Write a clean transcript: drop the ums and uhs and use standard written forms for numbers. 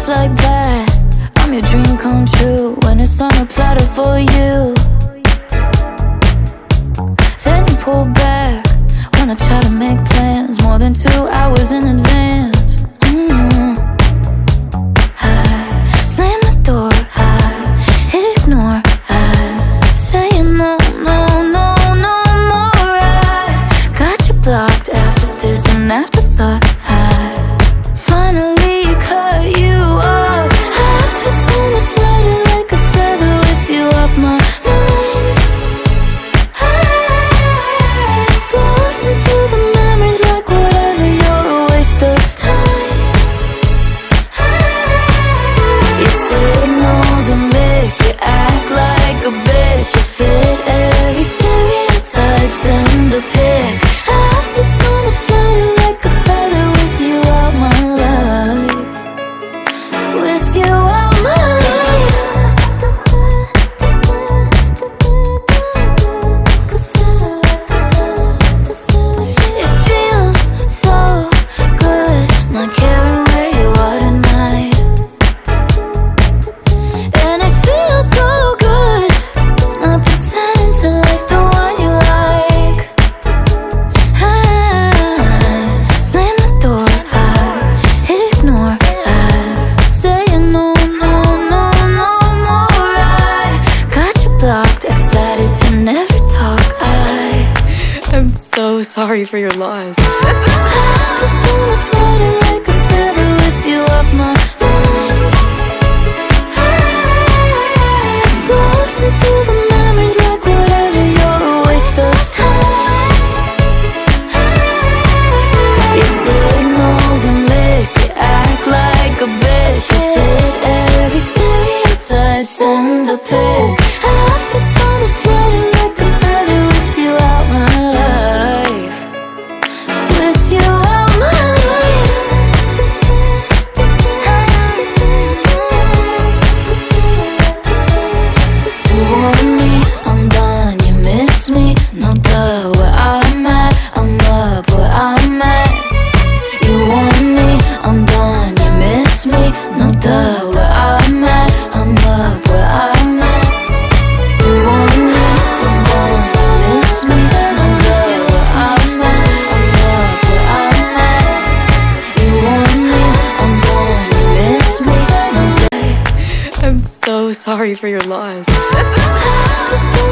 Just like that, I'm your dream come true when it's on a platter for you. Then you pull back when I try to make plans more than 2 hours in advance. I slam the door, I hit ignore, I say no, no, no, no more. I got you blocked after this and afterthought. I finally cut you off. I feel so much lighter like a feather with you off my mind. I'm floating through the memories like whatever, you're a waste of time. Your signals are mixed, you act like a bitch. You fit every stereotype, send a pic. I feel so much lighter like a feather with you out my life. With you out my life. It feels so good not caring where you are tonight. And it feels so good not pretending to like the one you like. I slam the door, I hit ignore, I say no, no, no, no more. I got you blocked, excited to never talk. I'm so sorry for your loss. I feel so much lighter like a feather with you off my mind. I'm floating through the memories like whatever, you're a waste of time. Your signals are mixed, you act like a bitch. You fit every stereotype, send a pic. I feel so much lighter like a feather with you out my life. With you out my life. You want me, I'm done. You miss me, no duh. Where I'm at, I'm up where I'm at. You want me, I'm done. You miss me, no duh. Where I'm at, I'm up where I'm at. You want me, I'm done. You miss me, no duh. Where I'm at, I'm up where I'm at. You want me, I'm done. You miss me, no duh. I'm so sorry for your loss. I feel so